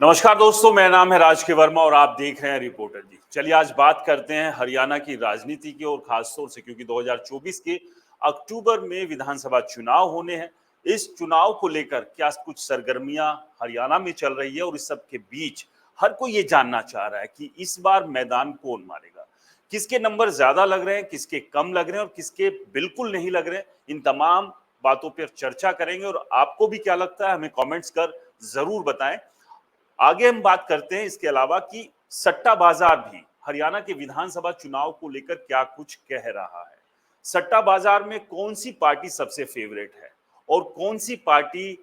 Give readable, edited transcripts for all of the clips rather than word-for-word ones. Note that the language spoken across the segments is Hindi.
नमस्कार दोस्तों, मेरा नाम है राज के वर्मा और आप देख रहे हैं रिपोर्टर जी। चलिए आज बात करते हैं हरियाणा की राजनीति की और खासतौर से क्योंकि 2024 के अक्टूबर में विधानसभा चुनाव होने हैं। इस चुनाव को लेकर क्या कुछ सरगर्मियां हरियाणा में चल रही है और इस सब के बीच हर कोई ये जानना चाह रहा है कि इस बार मैदान कौन मारेगा, किसके नंबर ज्यादा लग रहे हैं, किसके कम लग रहे हैं और किसके बिल्कुल नहीं लग रहे हैं। इन तमाम बातों पर चर्चा करेंगे और आपको भी क्या लगता है हमें कमेंट्स कर जरूर बताएं। आगे हम बात करते हैं इसके अलावा कि सट्टा बाजार भी हरियाणा के विधानसभा चुनाव को लेकर क्या कुछ कह रहा है। सट्टा बाजार में कौन सी पार्टी सबसे फेवरेट है और कौन सी पार्टी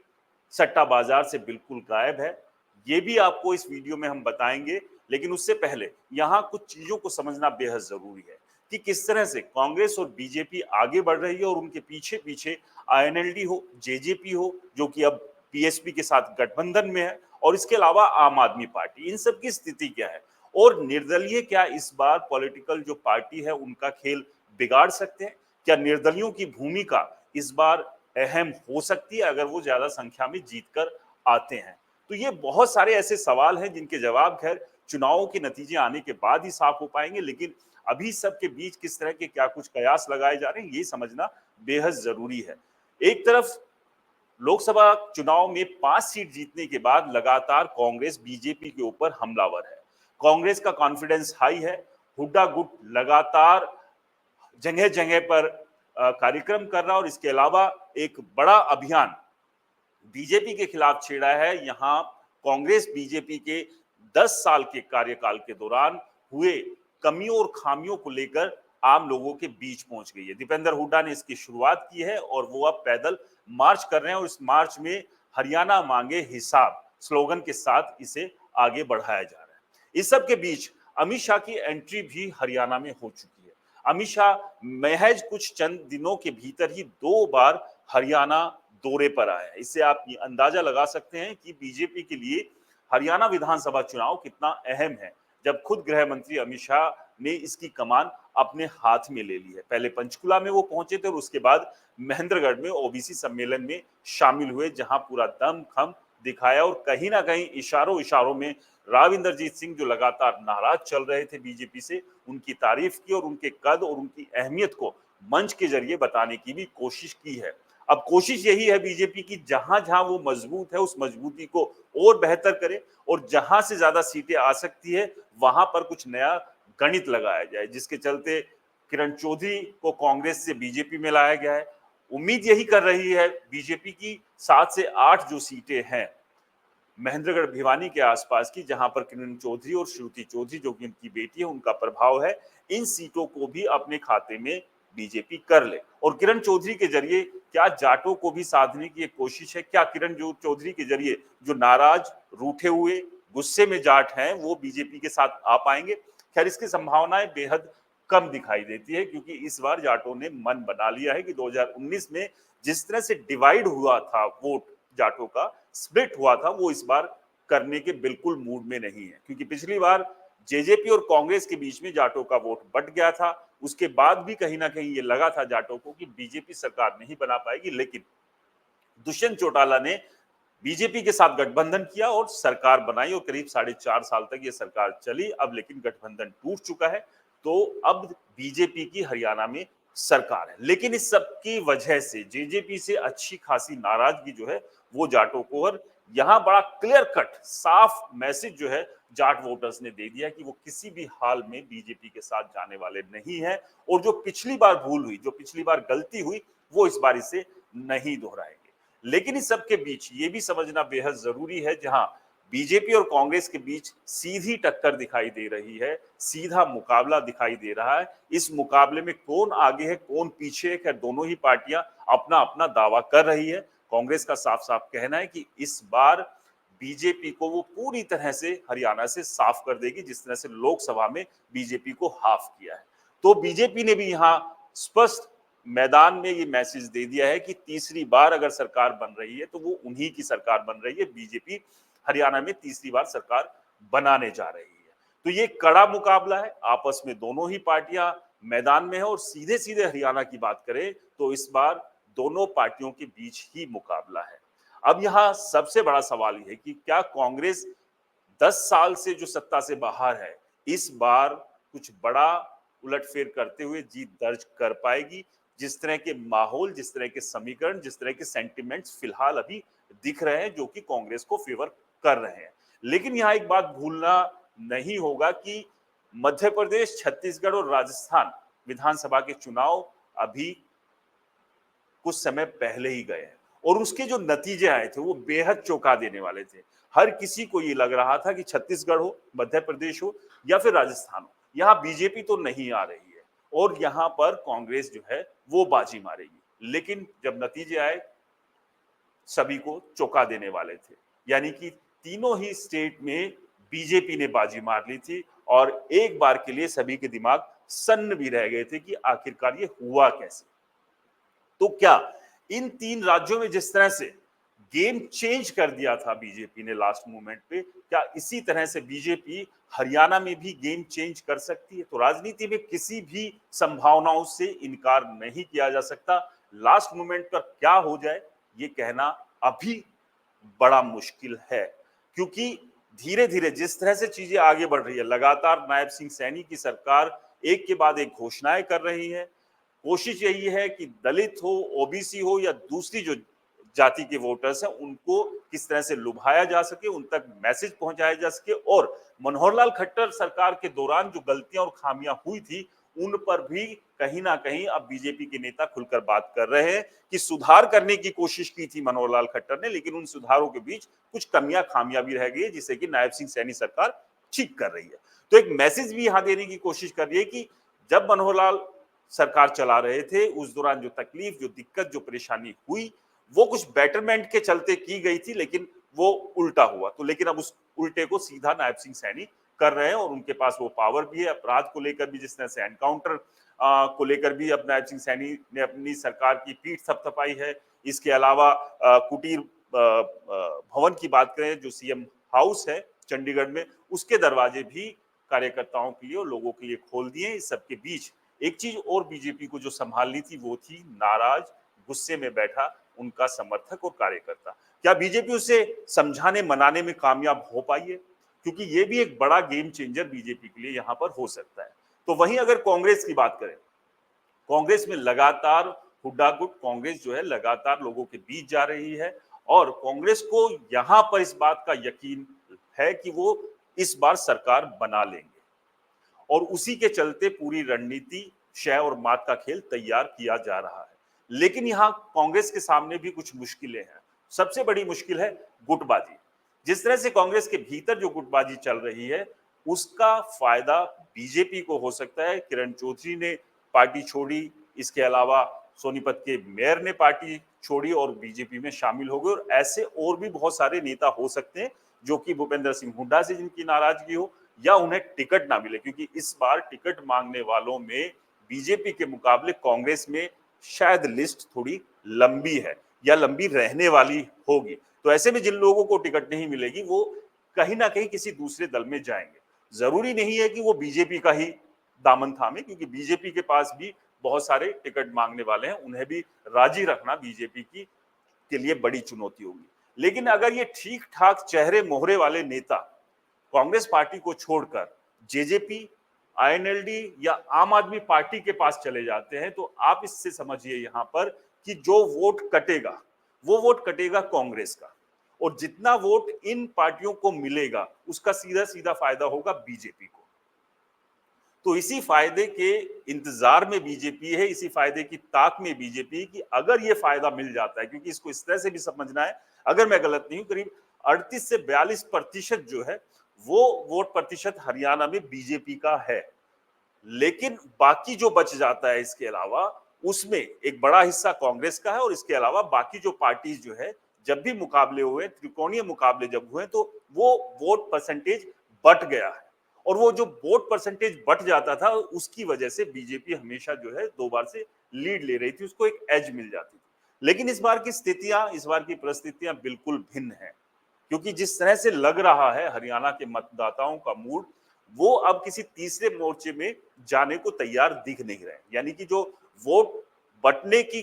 सट्टा बाजार से बिल्कुल गायब है, ये भी आपको इस वीडियो में हम बताएंगे। लेकिन उससे पहले यहाँ कुछ चीजों को समझना बेहद जरूरी है कि किस तरह से कांग्रेस और बीजेपी आगे बढ़ रही है और उनके पीछे पीछे आईएनएलडी हो, जेजेपी हो जो कि अब पीएसपी के साथ गठबंधन में है, और इसके अलावा आम आदमी पार्टी, इन सब की स्थिति क्या है और निर्दलीय क्या इस बार पॉलिटिकल जो पार्टी है उनका खेल बिगाड़ सकते हैं। क्या निर्दलियों की भूमिका इस बार अहम हो सकती है अगर वो ज्यादा संख्या में जीतकर आते हैं। तो ये बहुत सारे ऐसे सवाल हैं जिनके जवाब खैर चुनावों के नतीजे आने के बाद ही साफ हो पाएंगे, लेकिन अभी सबके बीच किस तरह के क्या कुछ कयास लगाए जा रहे हैं ये समझना बेहद जरूरी है। एक तरफ लोकसभा चुनाव में 5 सीट जीतने के बाद लगातार कांग्रेस बीजेपी के ऊपर हमलावर है। कांग्रेस का कॉन्फिडेंस हाई है। हुड्डा गुट लगातार जगह जगह पर कार्यक्रम कर रहा और इसके अलावा एक बड़ा अभियान बीजेपी के खिलाफ छेड़ा है। यहां कांग्रेस बीजेपी के 10 साल के कार्यकाल के दौरान हुए कमियों और खामियों को लेकर आम लोगों के बीच पहुंच गई है। दीपेंद्र हुड्डा ने इसकी शुरुआत की है और वो अब पैदल मार्च कर रहे हैं और इस मार्च में हरियाणा मांगे हिसाब स्लोगन के साथ इसे आगे बढ़ाया जा रहा है। इस सब के बीच अमित शाह की एंट्री भी हरियाणा में हो चुकी है। अमित शाह महज कुछ चंद दिनों के भीतर ही 2 बार हरियाणा दौरे पर आए हैं। इससे आप ये अंदाजा लगा सकते हैं कि बीजेपी के लिए हरियाणा विधानसभा चुनाव कितना अहम है, जब खुद गृह मंत्री अमित शाह ने इसकी कमान अपने हाथ में ले ली है। पहले पंचकुला में वो पहुंचे थे और उसके बाद महेंद्रगढ़ में ओबीसी सम्मेलन में शामिल हुए, जहां पूरा दम खम दिखाया और कहीं ना कहीं इशारों इशारों में राव इंद्रजीत सिंह जो लगातार नाराज चल रहे थे बीजेपी से, उनकी तारीफ की और उनके कद और उनकी अहमियत को मंच के जरिए बताने की भी कोशिश की है। अब कोशिश यही है बीजेपी की जहां जहां वो मजबूत है उस मजबूती को और बेहतर करे और जहां से ज्यादा सीटें आ सकती है वहां पर कुछ नया गणित लगाया जाए, जिसके चलते किरण चौधरी को कांग्रेस से बीजेपी में लाया गया है। उम्मीद यही कर रही है बीजेपी की 7 से 8 जो सीटें हैं महेंद्रगढ़ भिवानी के आसपास की, जहां पर किरण चौधरी और श्रुति चौधरी जो कि उनकी बेटी है उनका प्रभाव है, इन सीटों को भी अपने खाते में बीजेपी कर ले। और किरण चौधरी के जरिए क्या जाटों को भी साधने की एक कोशिश है? क्या किरण चौधरी के जरिए जो नाराज, रूठे हुए, गुस्से में जाट हैं वो बीजेपी के साथ आ पाएंगे? खैर इसकी संभावनाएं बेहद कम दिखाई देती है, क्योंकि इस बार जाटों ने मन बना लिया है कि 2019 में जिस तरह से डिवाइड हुआ था वोट, जाटों का स्प्लिट हुआ था, वो इस बार करने के बिल्कुल मूड में नहीं है। क्योंकि पिछली बार जेजेपी और कांग्रेस के बीच में जाटों का वोट बट गया था, उसके बाद भी कहीं ना कहीं ये लगा था जाटों को कि बीजेपी सरकार नहीं बना पाएगी, लेकिन दुष्यंत चौटाला ने बीजेपी के साथ गठबंधन किया और सरकार बनाई और करीब 4.5 साल तक ये सरकार चली। अब लेकिन गठबंधन टूट चुका है, तो अब बीजेपी की हरियाणा में सरकार है। लेकिन इस सब की वजह से जेजेपी से अच्छी खासी नाराजगी जो है वो जाटों को, और यहाँ बड़ा क्लियर कट साफ मैसेज जो है जाट वोटर्स ने दे दिया कि वो किसी भी हाल में बीजेपी के साथ जाने वाले नहीं है और जो पिछली बार भूल हुई, जो पिछली बार गलती हुई, वो इस बार इसे नहीं दोहराएंगे। लेकिन इस सब के बीच ये भी समझना बेहद जरूरी है, जहां बीजेपी और कांग्रेस के बीच सीधी टक्कर दिखाई दे रही है, सीधा मुकाबला दिखाई दे रहा है। इस मुकाबले में कौन आगे है कौन पीछे है, खैर दोनों ही पार्टियां अपना अपना दावा कर रही है। कांग्रेस का साफ साफ कहना है कि इस बार बीजेपी को वो पूरी तरह से हरियाणा से साफ कर देगी, जिस तरह से लोकसभा में बीजेपी को हाफ किया है। तो बीजेपी ने भी यहाँ स्पष्ट मैदान में ये मैसेज दे दिया है कि तीसरी बार अगर सरकार बन रही है तो वो उन्हीं की सरकार बन रही है। बीजेपी हरियाणा में तीसरी बार सरकार बनाने जा रही है। तो ये कड़ा मुकाबला है, आपस में दोनों ही पार्टियां मैदान में है। और सीधे सीधे हरियाणा की बात करें तो इस बार दोनों पार्टियों के बीच ही मुकाबला है। अब यहां सबसे बड़ा सवाल यह है कि क्या कांग्रेस 10 साल से जो सत्ता से बाहर है, इस बार कुछ बड़ा उलटफेर करते हुए जीत दर्ज कर पाएगी। जिस तरह के माहौल, जिस तरह के समीकरण, जिस तरह के सेंटिमेंट्स फिलहाल अभी दिख रहे हैं, जो कि कांग्रेस को फेवर कर रहे हैं। लेकिन यहाँ एक बात भूलना नहीं होगा कि मध्य प्रदेश, छत्तीसगढ़ और राजस्थान विधानसभा के चुनाव अभी कुछ समय पहले ही गए हैं और उसके जो नतीजे आए थे वो बेहद चौंका देने वाले थे। हर किसी को ये लग रहा था कि छत्तीसगढ़ हो, मध्य प्रदेश हो या फिर राजस्थान हो, यहाँ बीजेपी तो नहीं आ रही है और यहाँ पर कांग्रेस जो है वो बाजी मारेगी। लेकिन जब नतीजे आए, सभी को चौंका देने वाले थे। यानी कि तीनों ही स्टेट में बीजेपी ने बाजी मार ली थी और एक बार के लिए सभी के दिमाग सन्न भी रह गए थे कि आखिरकार ये हुआ कैसे। तो क्या इन 3 राज्यों में जिस तरह से गेम चेंज कर दिया था बीजेपी ने लास्ट मोमेंट पे, क्या इसी तरह से बीजेपी हरियाणा में भी गेम चेंज कर सकती है? तो राजनीति में किसी भी संभावनाओं से इनकार नहीं किया जा सकता। लास्ट मोमेंट पर क्या हो जाए ये कहना अभी बड़ा मुश्किल है, क्योंकि धीरे-धीरे जिस तरह से चीजें आगे बढ़ रही है, लगातार नायब सिंह सैनी की सरकार एक के बाद एक घोषणाएं कर रही है। कोशिश यही है कि दलित हो, ओबीसी हो या दूसरी जो जाति के वोटर्स हैं उनको किस तरह से लुभाया जा सके, उन तक मैसेज पहुंचाया जा सके और मनोहर लाल खट्टर सरकार के दौरान जो गलतियां और खामियां हुई थी उन पर भी कहीं ना कहीं अब बीजेपी के नेता खुलकर बात कर रहे हैं कि सुधार करने की कोशिश की थी मनोहर लाल खट्टर ने, लेकिन उन सुधारों के बीच कुछ कमियां खामियां भी रह गई है जिसे कि नायब सिंह सैनी सरकार ठीक कर रही है। तो एक मैसेज भी यहां देने की कोशिश कर रही है कि जब मनोहर लाल सरकार चला रहे थे उस दौरान जो तकलीफ, जो दिक्कत, जो परेशानी हुई वो कुछ बेटरमेंट के चलते की गई थी, लेकिन वो उल्टा हुआ। तो लेकिन अब उस उल्टे को सीधा नायब सिंह सैनी कर रहे हैं और उनके पास वो पावर भी है। अपराध को लेकर भी जिस तरह से एनकाउंटर को लेकर भी अब नायब सिंह सैनी ने अपनी सरकार की पीठ थपथपाई है। इसके अलावा कुटीर भवन की बात करें जो सीएम हाउस है चंडीगढ़ में, उसके दरवाजे भी कार्यकर्ताओं के लिए और लोगों के लिए खोल दिए। इस सबके बीच एक चीज और बीजेपी को जो संभालनी थी वो थी नाराज, गुस्से में बैठा उनका समर्थक और कार्यकर्ता। क्या बीजेपी उसे समझाने मनाने में कामयाब हो पाई है? क्योंकि ये भी एक बड़ा गेम चेंजर बीजेपी के लिए यहां पर हो सकता है। तो वहीं अगर कांग्रेस की बात करें, कांग्रेस में लगातार हुड्डागुट, कांग्रेस जो है लगातार लोगों के बीच जा रही है और कांग्रेस को यहां पर इस बात का यकीन है कि वो इस बार सरकार बना लेंगे और उसी के चलते पूरी रणनीति, शय और मात का खेल तैयार किया जा रहा है। लेकिन यहां कांग्रेस के सामने भी कुछ मुश्किलें हैं। सबसे बड़ी मुश्किल है गुटबाजी। जिस तरह से कांग्रेस के भीतर जो गुटबाजी चल रही है उसका फायदा बीजेपी को हो सकता है। किरण चौधरी ने पार्टी छोड़ी, इसके अलावा सोनीपत के मेयर ने पार्टी छोड़ी और बीजेपी में शामिल हो गए और ऐसे और भी बहुत सारे नेता हो सकते हैं जो कि भूपेंद्र सिंह हुड्डा से जिनकी नाराजगी हो या उन्हें टिकट ना मिले, क्योंकि इस बार टिकट मांगने वालों में बीजेपी के मुकाबले कांग्रेस में शायद लिस्ट थोड़ी लंबी है या लंबी रहने वाली होगी। तो ऐसे में जिन लोगों को टिकट नहीं मिलेगी वो कहीं ना कहीं किसी दूसरे दल में जाएंगे। जरूरी नहीं है कि वो बीजेपी का ही दामन थामे, क्योंकि बीजेपी के पास भी बहुत सारे टिकट मांगने वाले हैं, उन्हें भी राजी रखना बीजेपी की के लिए बड़ी चुनौती होगी। लेकिन अगर ये ठीक ठाक चेहरे मोहरे वाले नेता कांग्रेस पार्टी को छोड़कर जेजेपी, आईएनएलडी या आम आदमी पार्टी के पास चले जाते हैं तो आप इससे समझिए यहां पर कि जो वोट कटेगा वो वोट कटेगा कांग्रेस का और जितना वोट इन पार्टियों को मिलेगा उसका सीधा सीधा फायदा होगा बीजेपी को। तो इसी फायदे के इंतजार में बीजेपी है, इसी फायदे की ताक में बीजेपी कि अगर ये फायदा मिल जाता है, क्योंकि इसको इस तरह से भी समझना है, अगर मैं गलत नहीं हूं करीब 38 से 42% जो है वो वोट प्रतिशत हरियाणा में बीजेपी का है। लेकिन बाकी जो बच जाता है इसके अलावा उसमें एक बड़ा हिस्सा कांग्रेस का है और इसके अलावा बाकी जो पार्टीज जो है जब भी मुकाबले हुए, त्रिकोणीय मुकाबले जब हुए तो वो वोट परसेंटेज बट गया है और वो जो वोट परसेंटेज बट जाता था उसकी वजह से बीजेपी हमेशा जो है 2 बार से लीड ले रही थी, उसको एक एज मिल जाती थी। लेकिन इस बार की स्थितियां, इस बार की परिस्थितियां बिल्कुल भिन्न है, क्योंकि जिस तरह से लग रहा है हरियाणा के मतदाताओं का मूड, वो अब किसी तीसरे मोर्चे में जाने को तैयार दिख नहीं रहे। यानी कि जो वोट बंटने की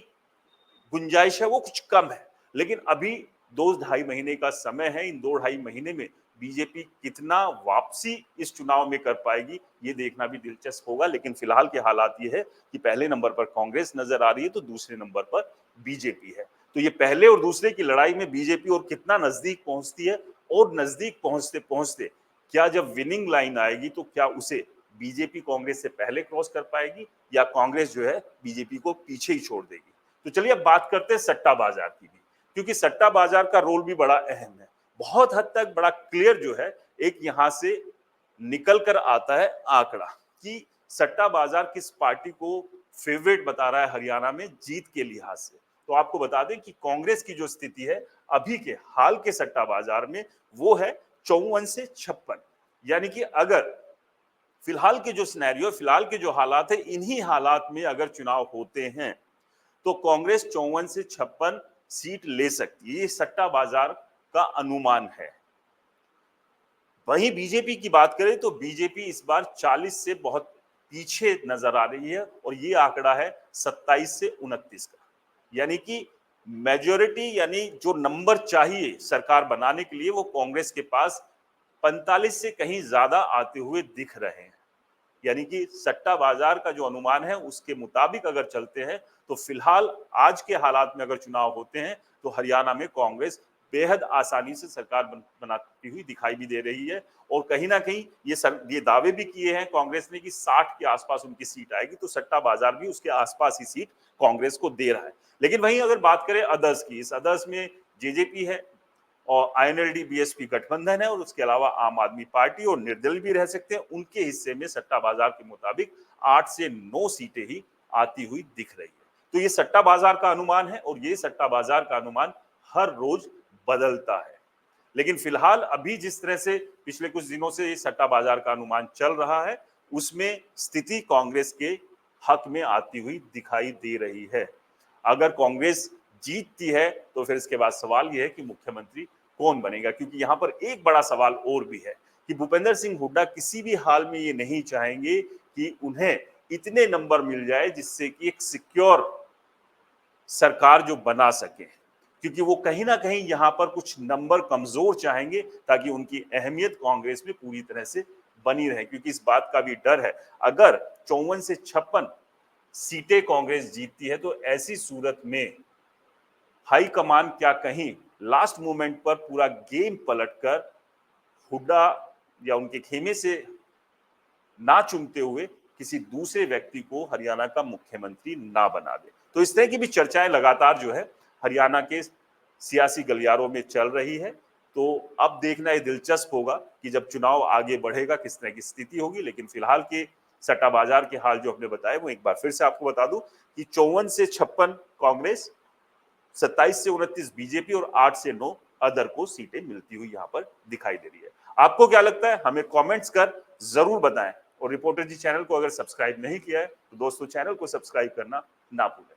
गुंजाइश है वो कुछ कम है, लेकिन अभी 2 ढाई महीने का समय है। इन 2 ढाई महीने में बीजेपी कितना वापसी इस चुनाव में कर पाएगी, ये देखना भी दिलचस्प होगा। लेकिन फिलहाल के हालात ये है कि पहले नंबर पर कांग्रेस नजर आ रही है तो दूसरे नंबर पर बीजेपी है। तो ये पहले और दूसरे की लड़ाई में बीजेपी और कितना नजदीक पहुंचती है, और नजदीक पहुंचते पहुंचते क्या जब विनिंग लाइन आएगी तो क्या उसे बीजेपी कांग्रेस से पहले क्रॉस कर पाएगी, या कांग्रेस जो है बीजेपी को पीछे ही छोड़ देगी। तो चलिए अब बात करते हैं सट्टा बाजार की भी, क्योंकि सट्टा बाजार का रोल भी बड़ा अहम है। बहुत हद तक बड़ा क्लियर जो है एक यहां से निकल कर आता है आंकड़ा कि सट्टा बाजार किस पार्टी को फेवरेट बता रहा है हरियाणा में जीत के लिहाज से। तो आपको बता दें कि कांग्रेस की जो स्थिति है अभी के हाल के सट्टा बाजार में वो है 54 से 56। यानी कि अगर फिलहाल के जो सिनेरियो, फिलहाल के जो हालात है, इन्हीं हालात में अगर चुनाव होते हैं तो कांग्रेस 54 से 56 सीट ले सकती है। ये सट्टा बाजार का अनुमान है। वहीं बीजेपी की बात करें तो बीजेपी इस बार 40 से बहुत पीछे नजर आ रही है, और ये आंकड़ा है 27 से 29 का। यानी कि मेजॉरिटी, यानी जो नंबर चाहिए सरकार बनाने के लिए, वो कांग्रेस के पास 45 से कहीं ज्यादा आते हुए दिख रहे हैं। यानी कि सट्टा बाजार का जो अनुमान है उसके मुताबिक अगर चलते हैं तो फिलहाल आज के हालात में अगर चुनाव होते हैं तो हरियाणा में कांग्रेस बेहद आसानी से सरकार बनाती हुई दिखाई भी दे रही है। और कहीं ना कहीं ये दावे भी किए हैं कांग्रेस ने कि 60 के आसपास उनकी सीट आएगी, तो सट्टा बाजार भी उसके आसपास ही सीट कांग्रेस को दे रहा है। लेकिन वहीं अगर बात करें अदर्स की, इस अदर्स में जेजेपी है और आईएनएलडी बीएसपी गठबंधन है, और उसके अलावा आम आदमी पार्टी और निर्दलीय भी रह सकते हैं। उनके हिस्से में सट्टा बाजार के मुताबिक 8 से 9 सीटें ही आती हुई दिख रही है। तो ये सट्टा बाजार का अनुमान है, और ये सट्टा बाजार का अनुमान हर रोज बदलता है। लेकिन फिलहाल अभी जिस तरह से पिछले कुछ दिनों से सट्टा बाजार का अनुमान चल रहा है, उसमें स्थिति कांग्रेस के हक में आती हुई दिखाई दे रही है। अगर कांग्रेस जीतती है तो फिर इसके बाद सवाल यह है कि मुख्यमंत्री कौन बनेगा, क्योंकि यहां पर एक बड़ा सवाल और भी है कि भूपेंद्र सिंह हुड्डा किसी भी हाल में ये नहीं चाहेंगे कि उन्हें इतने नंबर मिल जाए जिससे कि एक सिक्योर सरकार जो बना सके, क्योंकि वो कहीं ना कहीं यहां पर कुछ नंबर कमजोर चाहेंगे ताकि उनकी अहमियत कांग्रेस में पूरी तरह से बनी रहे। क्योंकि इस बात का भी डर है, अगर 54 से 56 सीटें कांग्रेस जीतती है तो ऐसी सूरत में हाईकमान क्या कहीं लास्ट मोमेंट पर पूरा गेम पलटकर हुड्डा या उनके खेमे से ना चुनते हुए किसी दूसरे व्यक्ति को हरियाणा का मुख्यमंत्री ना बना दे। तो इस तरह की भी चर्चाएं लगातार जो है हरियाणा के सियासी गलियारों में चल रही है। तो अब देखना ये दिलचस्प होगा कि जब चुनाव आगे बढ़ेगा किस तरह की स्थिति होगी। लेकिन फिलहाल के सट्टा बाजार के हाल जो हमने बताए वो एक बार फिर से आपको बता दूं कि 54 से 56 कांग्रेस, 27 से 29 बीजेपी और 8 से 9 अदर को सीटें मिलती हुई यहां पर दिखाई दे रही है। आपको क्या लगता है हमें कमेंट्स कर जरूर बताएं, और रिपोर्टर जी चैनल को अगर सब्सक्राइब नहीं किया है तो दोस्तों चैनल को सब्सक्राइब करना ना भूलें।